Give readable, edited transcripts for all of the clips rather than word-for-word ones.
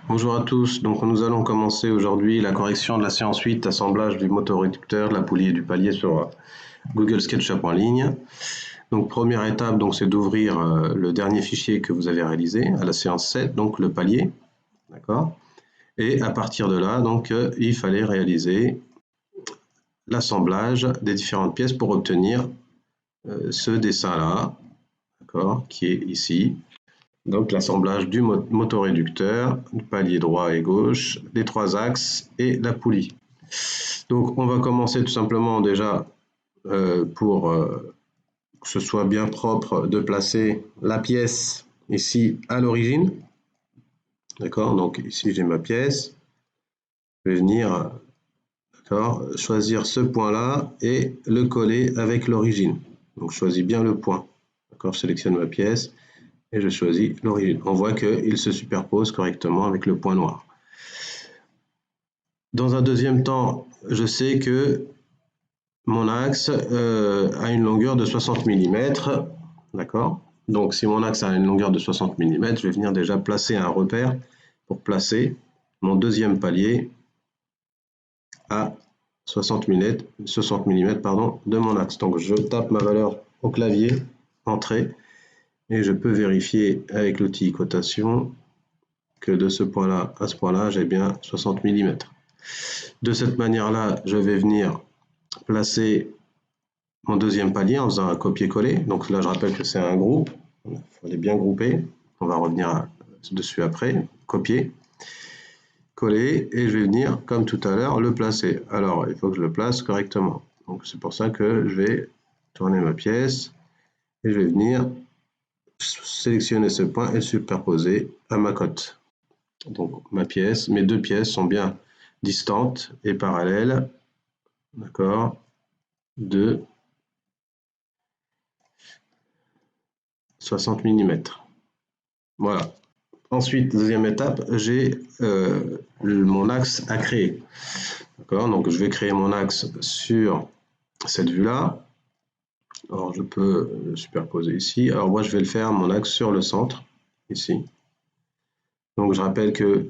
Bonjour à tous, donc nous allons commencer aujourd'hui la correction de la séance 8, assemblage du motoréducteur, de la poulie et du palier sur Google SketchUp en ligne. Donc première étape, c'est d'ouvrir le dernier fichier que vous avez réalisé à la séance 7, donc le palier, d'accord. Et à partir de là, il fallait réaliser l'assemblage des différentes pièces pour obtenir ce dessin-là, d'accord, qui est ici. Donc l'assemblage du motoréducteur, du palier droit et gauche, des trois axes et la poulie. Donc on va commencer tout simplement déjà pour que ce soit bien propre de placer la pièce ici à l'origine. D'accord, donc ici j'ai ma pièce. Je vais venir choisir ce point-là et le coller avec l'origine. Donc je choisis bien le point. D'accord, je sélectionne ma pièce et je choisis l'origine. On voit qu'il se superpose correctement avec le point noir. Dans un deuxième temps, je sais que mon axe a une longueur de 60 mm. D'accord. Donc si mon axe a une longueur de 60 mm, je vais venir déjà placer un repère pour placer mon deuxième palier à 60 mm de mon axe. Donc je tape ma valeur au clavier, entrée, et je peux vérifier avec l'outil cotation que de ce point-là à ce point-là, j'ai bien 60 mm. De cette manière-là, je vais venir placer mon deuxième palier en faisant un copier-coller. Donc là, je rappelle que c'est un groupe. Il fallait bien grouper. On va revenir dessus après. Copier, coller, et je vais venir, comme tout à l'heure, le placer. Alors, il faut que je le place correctement. Donc c'est pour ça que je vais tourner ma pièce et je vais venir sélectionner ce point et le superposer à ma cote. Donc ma pièce, mes deux pièces sont bien distantes et parallèles, d'accord, de 60 mm. Voilà. Ensuite, deuxième étape, j'ai mon axe à créer. D'accord, donc je vais créer mon axe sur cette vue-là. Alors je peux le superposer ici. Alors moi je vais le faire mon axe sur le centre, ici. Donc je rappelle que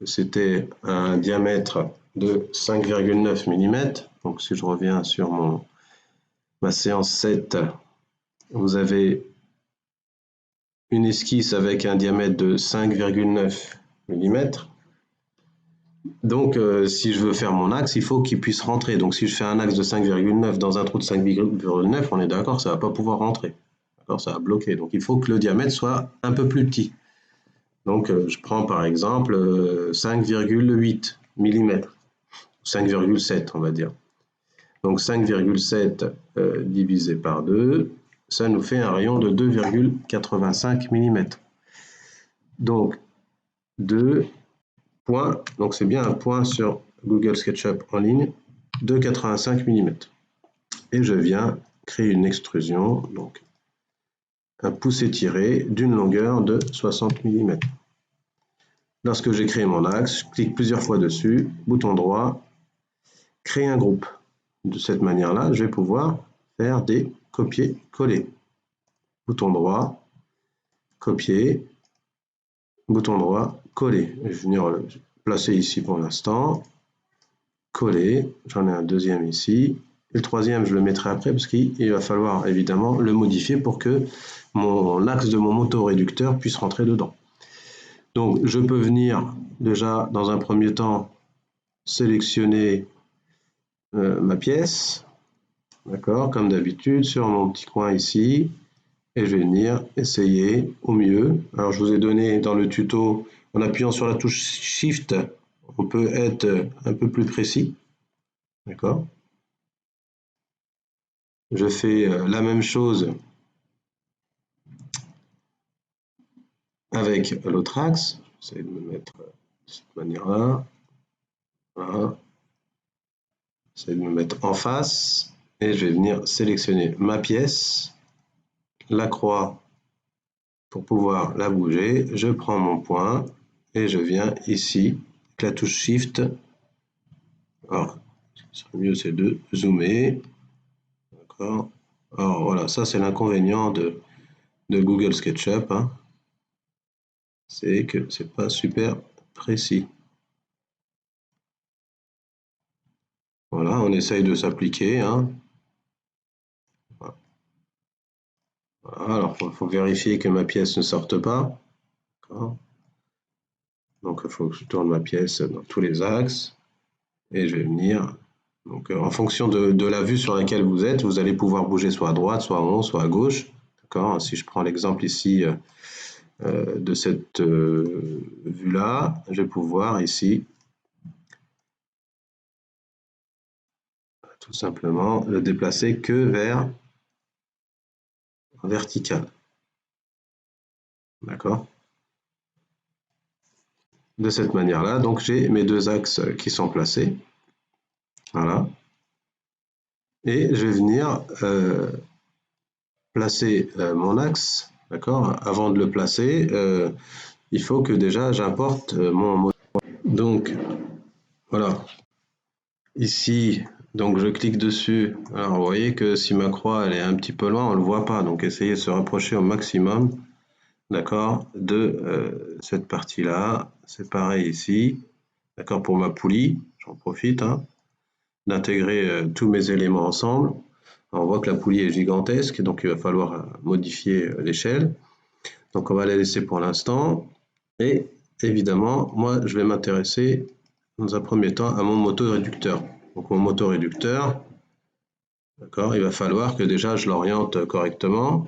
c'était un diamètre de 5,9 mm. Donc si je reviens sur ma séance 7, vous avez une esquisse avec un diamètre de 5,9 mm. Donc si je veux faire mon axe, il faut qu'il puisse rentrer. Donc si je fais un axe de 5,9 dans un trou de 5,9, on est d'accord, ça ne va pas pouvoir rentrer. D'accord, ça va bloquer. Donc il faut que le diamètre soit un peu plus petit. Donc je prends par exemple 5,8 mm, 5,7 on va dire. Donc 5,7 divisé par 2, ça nous fait un rayon de 2,85 mm. Donc 2 points, donc c'est bien un point sur Google SketchUp en ligne, de 85 mm. Et je viens créer une extrusion, donc un pouce étiré d'une longueur de 60 mm. Lorsque j'ai créé mon axe, je clique plusieurs fois dessus, bouton droit, créer un groupe. De cette manière-là, je vais pouvoir faire des copier-coller. Bouton droit, copier, bouton droit, coller. Je vais venir le placer ici pour l'instant. Coller, j'en ai un deuxième ici. Et le troisième, je le mettrai après parce qu'il va falloir évidemment le modifier pour que l'axe de mon motoréducteur puisse rentrer dedans. Donc je peux venir déjà dans un premier temps sélectionner ma pièce, d'accord, comme d'habitude, sur mon petit coin ici, et je vais venir essayer au mieux. Alors je vous ai donné dans le tuto, en appuyant sur la touche Shift, on peut être un peu plus précis, d'accord. Je fais la même chose avec l'autre axe. J'essaie de me mettre de cette manière-là. Voilà. J'essaie de me mettre en face et je vais venir sélectionner ma pièce, la croix pour pouvoir la bouger. Je prends mon point et je viens ici avec la touche Shift. Alors, ce serait mieux c'est de zoomer. D'accord. Alors voilà, ça c'est l'inconvénient de Google SketchUp, hein. C'est que c'est pas super précis. Voilà, on essaye de s'appliquer, hein. Voilà, alors il faut vérifier que ma pièce ne sorte pas. Donc il faut que je tourne ma pièce dans tous les axes. Et je vais venir. Donc en fonction de la vue sur laquelle vous êtes, vous allez pouvoir bouger soit à droite, soit en haut, soit à gauche. D'accord. Si je prends l'exemple ici de cette vue-là, je vais pouvoir ici tout simplement le déplacer que vers vertical. D'accord. De cette manière-là, donc j'ai mes deux axes qui sont placés. Voilà. Et je vais venir placer mon axe. D'accord. Avant de le placer, il faut que déjà j'importe mon moteur. Donc, voilà. Ici, donc je clique dessus. Alors, vous voyez que si ma croix elle est un petit peu loin, on ne le voit pas. Donc, essayez de se rapprocher au maximum, d'accord, de cette partie-là. C'est pareil ici, d'accord, pour ma poulie. J'en profite d'intégrer tous mes éléments ensemble. Alors, on voit que la poulie est gigantesque, donc il va falloir modifier l'échelle. Donc, on va la laisser pour l'instant. Et évidemment, moi, je vais m'intéresser dans un premier temps à mon motoréducteur. Donc mon motoréducteur, d'accord, il va falloir que déjà je l'oriente correctement.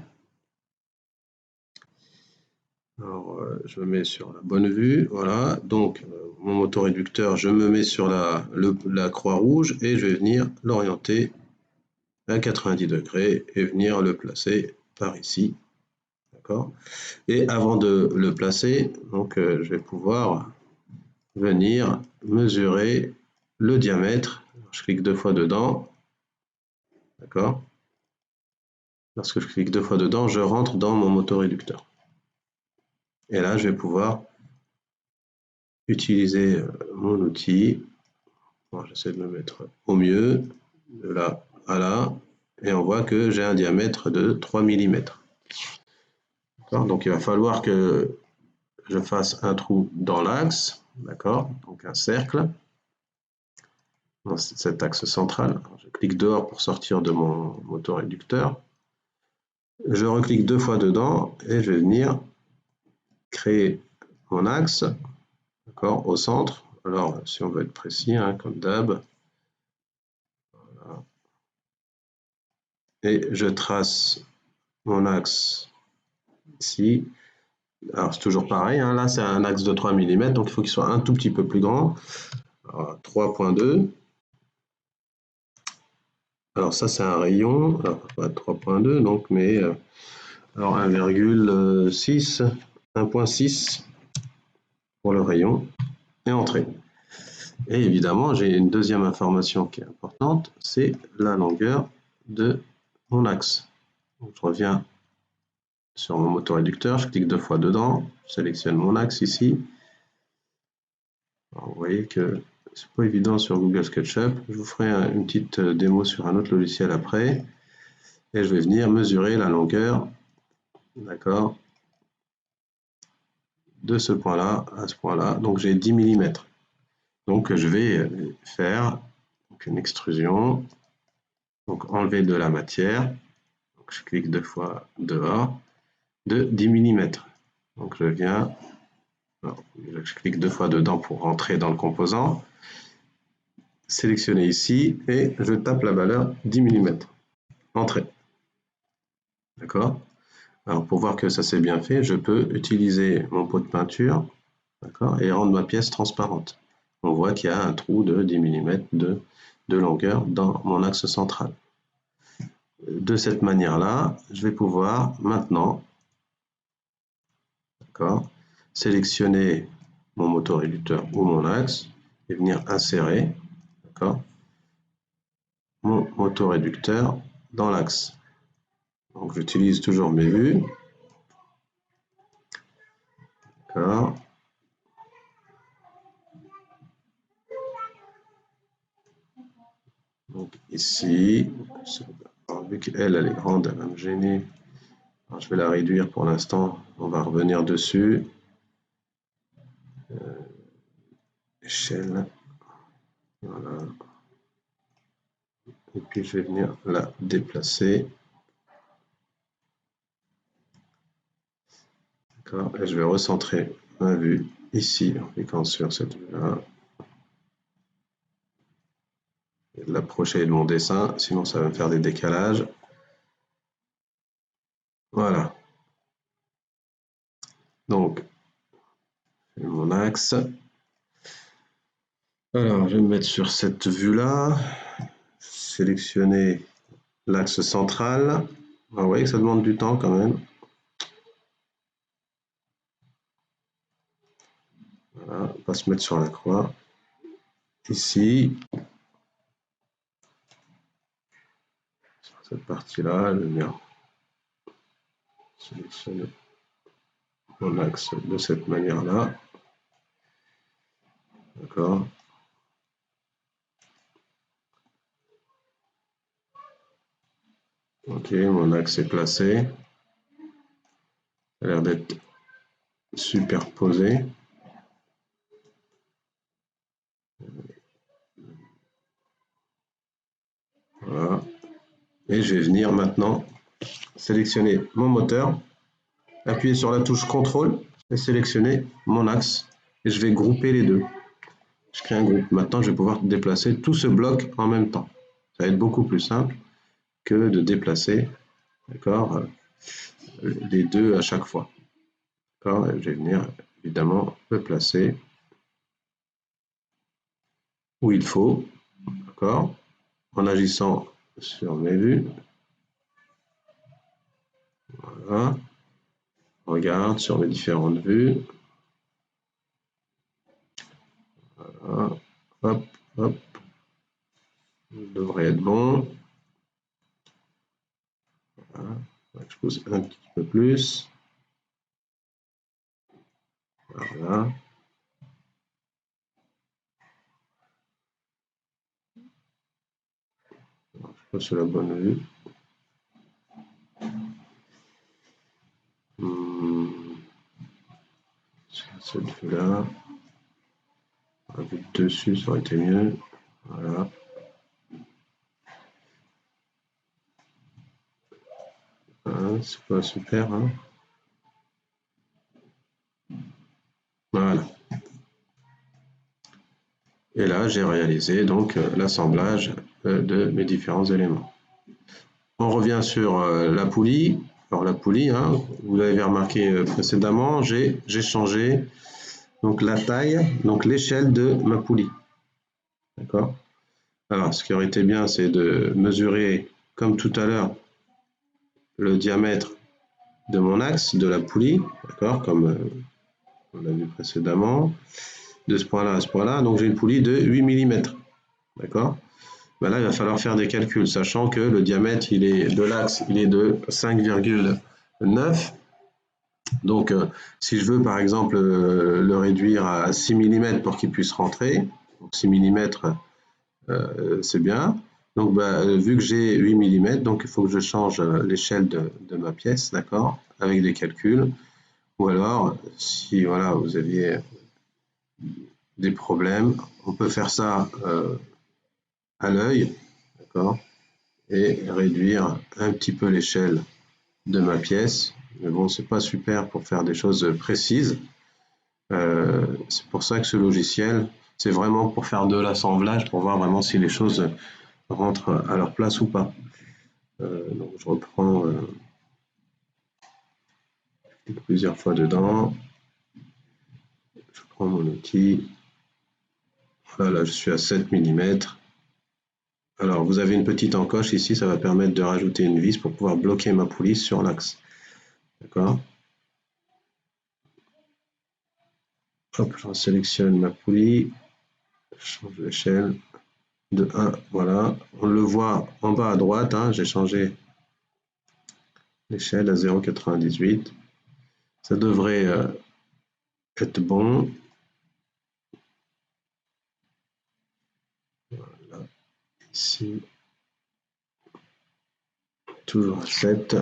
Alors, je me mets sur la bonne vue, voilà. Donc mon motoréducteur, je me mets sur la croix rouge et je vais venir l'orienter à 90 degrés et venir le placer par ici. D'accord. Et avant de le placer, donc je vais pouvoir venir mesurer le diamètre. Je clique deux fois dedans. D'accord. Lorsque je clique deux fois dedans, je rentre dans mon motoréducteur. Et là, je vais pouvoir utiliser mon outil. Bon, j'essaie de me mettre au mieux, de là à là. Et on voit que j'ai un diamètre de 3 mm. Donc il va falloir que je fasse un trou dans l'axe, d'accord, donc un cercle, dans cet axe central. Je clique dehors pour sortir de mon motoréducteur. Je reclique deux fois dedans et je vais venir créer mon axe, d'accord, au centre. Alors, si on veut être précis, comme d'hab, voilà. Et je trace mon axe ici. Alors, c'est toujours pareil, là, c'est un axe de 3 mm, donc il faut qu'il soit un tout petit peu plus grand. 3.2. Alors, ça, c'est un rayon, alors, pas 3.2, donc, mais alors 1,6, 1.6 pour le rayon et entrée. Et évidemment, j'ai une deuxième information qui est importante, c'est la longueur de mon axe. Donc, je reviens sur mon motoréducteur, je clique deux fois dedans, je sélectionne mon axe ici. Alors, vous voyez que c'est pas évident sur Google SketchUp. Je vous ferai une petite démo sur un autre logiciel après. Et je vais venir mesurer la longueur, d'accord, de ce point-là à ce point-là. Donc j'ai 10 mm. Donc je vais faire une extrusion, donc enlever de la matière. Donc, je clique deux fois dehors, de 10 mm. Donc je viens, alors, je clique deux fois dedans pour rentrer dans le composant, sélectionner ici et je tape la valeur 10 mm. Entrée. D'accord. Alors pour voir que ça s'est bien fait, je peux utiliser mon pot de peinture, d'accord, et rendre ma pièce transparente. On voit qu'il y a un trou de 10 mm de longueur dans mon axe central. De cette manière-là, je vais pouvoir maintenant, d'accord, sélectionner mon motoréducteur ou mon axe et venir insérer, d'accord, mon motoréducteur dans l'axe. Donc j'utilise toujours mes vues. D'accord. Donc ici, vu qu'elle est grande, elle va me gêner. Alors, je vais la réduire pour l'instant. On va revenir dessus. échelle, voilà. Et puis je vais venir la déplacer. D'accord. Et je vais recentrer ma vue ici en cliquant sur cette vue-là. L'approcher de mon dessin, sinon ça va me faire des décalages. Voilà. Donc, mon axe. Alors, je vais me mettre sur cette vue-là. Sélectionner l'axe central. Vous voyez que ça demande du temps quand même. Voilà, on va se mettre sur la croix. Ici, sur cette partie-là, je vais venir sélectionner mon axe de cette manière-là. D'accord. Ok, mon axe est placé. Ça a l'air d'être superposé. Voilà. Et je vais venir maintenant sélectionner mon moteur, appuyer sur la touche CTRL et sélectionner mon axe. Et je vais grouper les deux. Je crée un groupe. Maintenant, je vais pouvoir déplacer tout ce bloc en même temps. Ça va être beaucoup plus simple que de déplacer, d'accord, les deux à chaque fois. D'accord. Je vais venir évidemment le placer où il faut, d'accord, en agissant sur mes vues. Voilà. Regarde sur mes différentes vues. Voilà. Hop, hop. Ça devrait être bon. Voilà. Je pousse un petit peu plus. Voilà. Je passe sur la bonne vue. Cette vue-là. La vue de dessus, ça aurait été mieux. Voilà. C'est pas super. Hein. Voilà. Et là, j'ai réalisé donc l'assemblage de mes différents éléments. On revient sur la poulie. Alors la poulie, hein, vous l'avez remarqué précédemment, j'ai changé donc la taille, donc l'échelle de ma poulie. D'accord. Alors, ce qui aurait été bien, c'est de mesurer, comme tout à l'heure, le diamètre de mon axe de la poulie, d'accord, comme on l'a vu précédemment, de ce point-là à ce point-là. Donc j'ai une poulie de 8 mm, d'accord. Ben là, il va falloir faire des calculs, sachant que le diamètre de l'axe, il est de 5,9. Donc, si je veux, par exemple, le réduire à 6 mm pour qu'il puisse rentrer, donc 6 mm, c'est bien. Donc, vu que j'ai 8 mm, donc il faut que je change l'échelle de ma pièce, d'accord, avec des calculs. Ou alors, si voilà, vous aviez des problèmes, on peut faire ça à l'œil, d'accord, et réduire un petit peu l'échelle de ma pièce. Mais bon, c'est pas super pour faire des choses précises. C'est pour ça que ce logiciel, c'est vraiment pour faire de l'assemblage, pour voir vraiment si les choses rentrent à leur place ou pas. Donc je reprends plusieurs fois dedans. Je prends mon outil. Voilà, je suis à 7 mm. Alors, vous avez une petite encoche ici, ça va permettre de rajouter une vis pour pouvoir bloquer ma poulie sur l'axe. D'accord. Hop, je sélectionne ma poulie, je change l'échelle de 1, voilà. On le voit en bas à droite, hein, j'ai changé l'échelle à 0,98. Ça devrait être bon. Voilà. Ici, toujours à 7.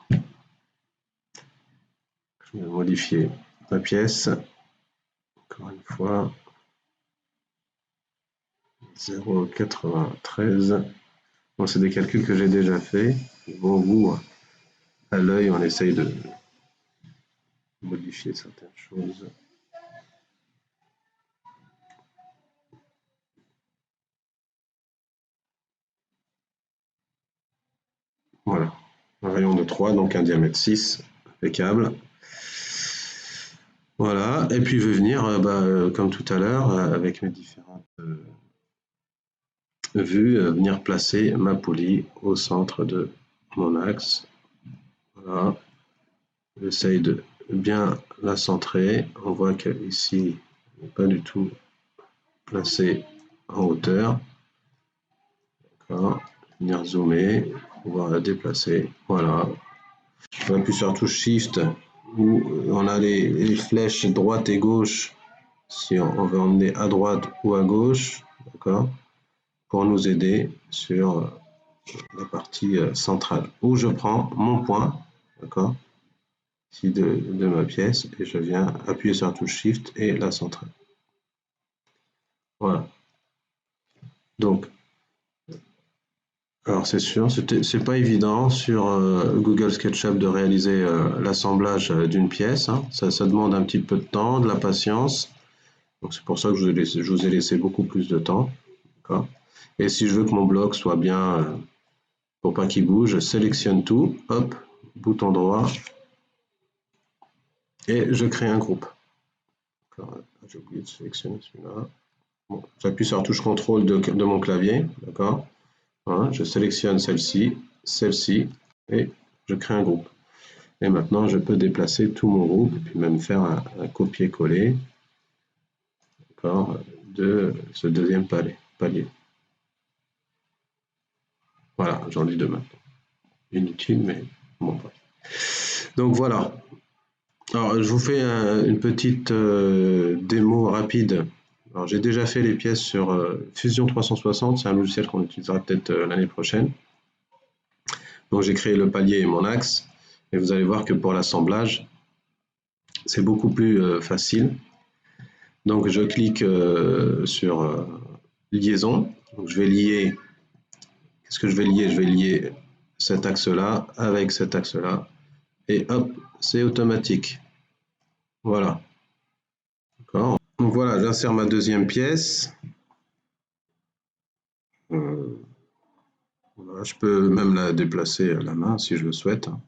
Je vais modifier ma pièce. Encore une fois. 0,93. Bon, c'est des calculs que j'ai déjà fait. Bon, vous, à l'œil, on essaye de modifier certaines choses. Voilà, un rayon de 3, donc un diamètre 6, impeccable. Voilà, et puis je vais venir, comme tout à l'heure, avec mes différentes vues, venir placer ma poulie au centre de mon axe. Voilà, j'essaye de bien la centrer. On voit qu'ici, elle n'est pas du tout placée en hauteur. D'accord, venir zoomer, pouvoir la déplacer. Voilà, on appuie sur la touche Shift où on a les flèches droite et gauche si on veut emmener à droite ou à gauche, d'accord, pour nous aider sur la partie centrale où je prends mon point, d'accord, ici de ma pièce et je viens appuyer sur la touche Shift et la centrale. Voilà. Donc, alors c'est sûr, c'est pas évident sur Google SketchUp de réaliser l'assemblage d'une pièce, hein. Ça demande un petit peu de temps, de la patience. Donc c'est pour ça que je vous ai laissé beaucoup plus de temps. Et si je veux que mon bloc soit bien, pour pas qu'il bouge, je sélectionne tout, hop, bouton droit, et je crée un groupe. J'ai oublié de sélectionner celui-là. Bon, j'appuie sur la touche contrôle de mon clavier, d'accord. Voilà, je sélectionne celle-ci, et je crée un groupe. Et maintenant, je peux déplacer tout mon groupe, et puis même faire un copier-coller, d'accord, de ce deuxième palier. Voilà, j'en ai deux maintenant. Inutile, mais bon, bref. Donc voilà. Alors, je vous fais une petite démo rapide. Alors, j'ai déjà fait les pièces sur Fusion 360, c'est un logiciel qu'on utilisera peut-être l'année prochaine. Donc, j'ai créé le palier et mon axe, et vous allez voir que pour l'assemblage, c'est beaucoup plus facile. Donc, je clique sur liaison. Donc, je vais lier. Qu'est-ce que je vais lier? Je vais lier cet axe-là avec cet axe-là, et hop, c'est automatique. Voilà. D'accord. Donc voilà, j'insère ma deuxième pièce. Voilà, je peux même la déplacer à la main si je le souhaite, hein,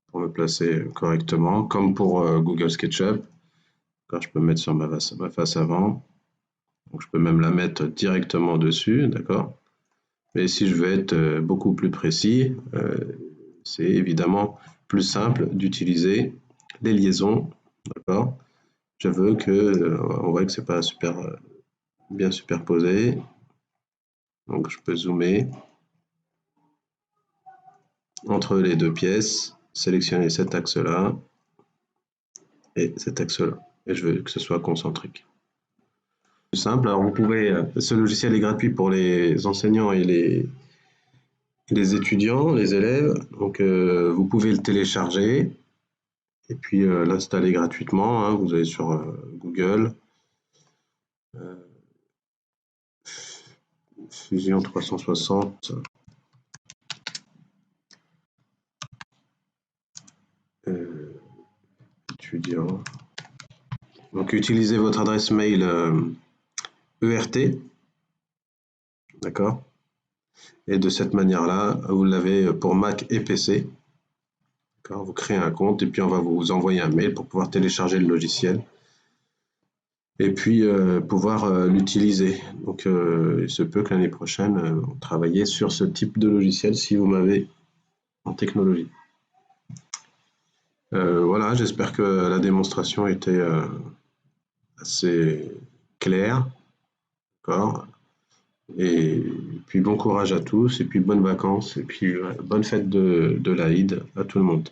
pour me placer correctement, comme pour Google SketchUp. Quand je peux me mettre sur ma face avant. Donc je peux même la mettre directement dessus, d'accord. Mais si je veux être beaucoup plus précis, c'est évidemment plus simple d'utiliser les liaisons, d'accord. Je veux que, on voit que c'est pas super bien superposé, donc je peux zoomer entre les deux pièces, sélectionner cet axe-là et cet axe-là. Et je veux que ce soit concentrique. C'est simple. Alors vous pouvez, ce logiciel est gratuit pour les enseignants et les étudiants, les élèves. Donc vous pouvez le télécharger et puis l'installer gratuitement, hein. Vous allez sur Google, Fusion 360. Étudiant. Donc utilisez votre adresse mail ERT, d'accord. Et de cette manière-là, vous l'avez pour Mac et PC. Vous créez un compte et puis on va vous envoyer un mail pour pouvoir télécharger le logiciel et puis pouvoir l'utiliser. Donc il se peut que l'année prochaine, on travaille sur ce type de logiciel si vous m'avez en technologie. Voilà, j'espère que la démonstration était assez claire. D'accord. Et puis bon courage à tous, et puis bonnes vacances, et puis bonne fête de l'Aïd à tout le monde.